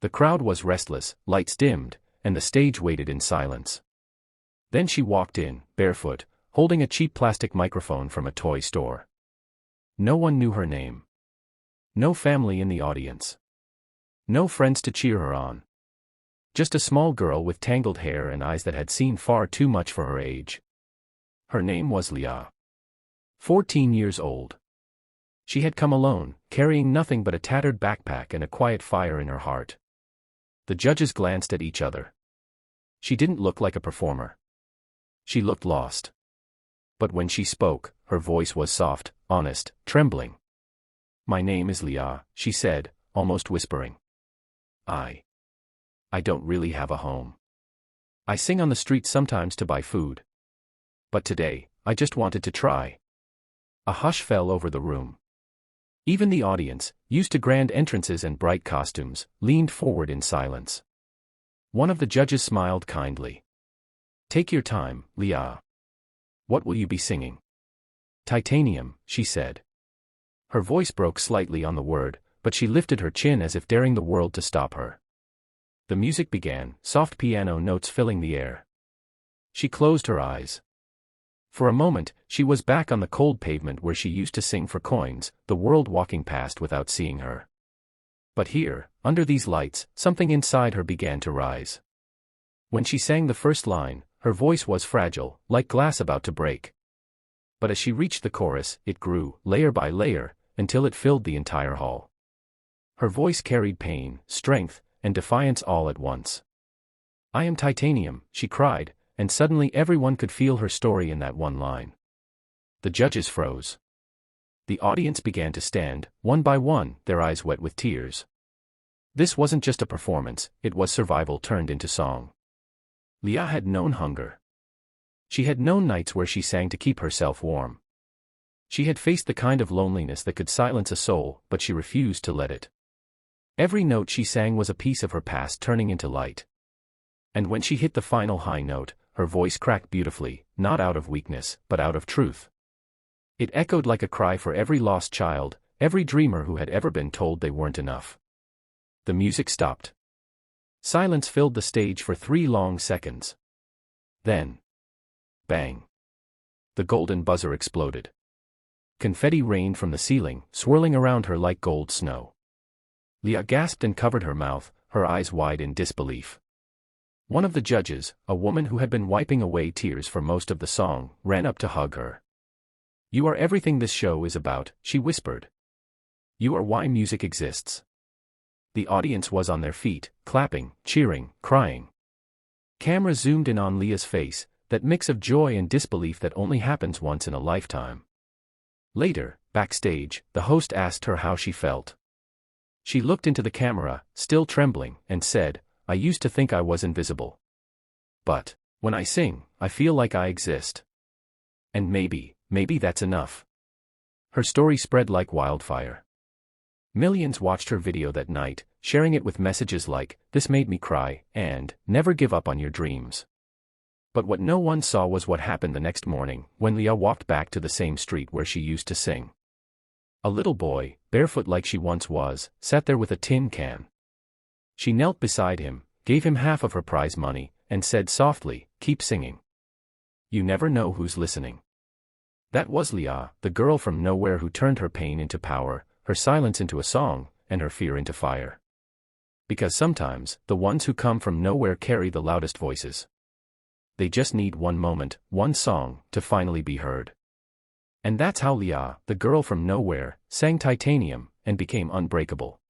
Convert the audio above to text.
The crowd was restless, lights dimmed, and the stage waited in silence. Then she walked in, barefoot, holding a cheap plastic microphone from a toy store. No one knew her name. No family in the audience. No friends to cheer her on. Just a small girl with tangled hair and eyes that had seen far too much for her age. Her name was Leah. 14 years old. She had come alone, carrying nothing but a tattered backpack and a quiet fire in her heart. The judges glanced at each other. She didn't look like a performer. She looked lost. But when she spoke, her voice was soft, honest, trembling. "My name is Leah," she said, almost whispering. I don't really have a home. I sing on the street sometimes to buy food. But today, I just wanted to try." A hush fell over the room. Even the audience, used to grand entrances and bright costumes, leaned forward in silence. One of the judges smiled kindly. "Take your time, Leah. What will you be singing?" "Titanium," she said. Her voice broke slightly on the word, but she lifted her chin as if daring the world to stop her. The music began, soft piano notes filling the air. She closed her eyes. For a moment, she was back on the cold pavement where she used to sing for coins, the world walking past without seeing her. But here, under these lights, something inside her began to rise. When she sang the first line, her voice was fragile, like glass about to break. But as she reached the chorus, it grew, layer by layer, until it filled the entire hall. Her voice carried pain, strength, and defiance all at once. "I am titanium," she cried, and suddenly everyone could feel her story in that one line. The judges froze. The audience began to stand, one by one, their eyes wet with tears. This wasn't just a performance, it was survival turned into song. Leah had known hunger. She had known nights where she sang to keep herself warm. She had faced the kind of loneliness that could silence a soul, but she refused to let it. Every note she sang was a piece of her past turning into light. And when she hit the final high note, her voice cracked beautifully, not out of weakness, but out of truth. It echoed like a cry for every lost child, every dreamer who had ever been told they weren't enough. The music stopped. Silence filled the stage for 3 long seconds. Then, bang! The golden buzzer exploded. Confetti rained from the ceiling, swirling around her like gold snow. Leah gasped and covered her mouth, her eyes wide in disbelief. One of the judges, a woman who had been wiping away tears for most of the song, ran up to hug her. "You are everything this show is about," she whispered. "You are why music exists." The audience was on their feet, clapping, cheering, crying. Camera zoomed in on Leah's face, that mix of joy and disbelief that only happens once in a lifetime. Later, backstage, the host asked her how she felt. She looked into the camera, still trembling, and said, "I used to think I was invisible. But when I sing, I feel like I exist. And maybe that's enough." Her story spread like wildfire. Millions watched her video that night, sharing it with messages like, "This made me cry," and "Never give up on your dreams." But what no one saw was what happened the next morning, when Leah walked back to the same street where she used to sing. A little boy, barefoot like she once was, sat there with a tin can. She knelt beside him, gave him half of her prize money, and said softly, "Keep singing. You never know who's listening." That was Leah, the girl from nowhere who turned her pain into power, her silence into a song, and her fear into fire. Because sometimes, the ones who come from nowhere carry the loudest voices. They just need one moment, one song, to finally be heard. And that's how Leah, the girl from nowhere, sang Titanium, and became unbreakable.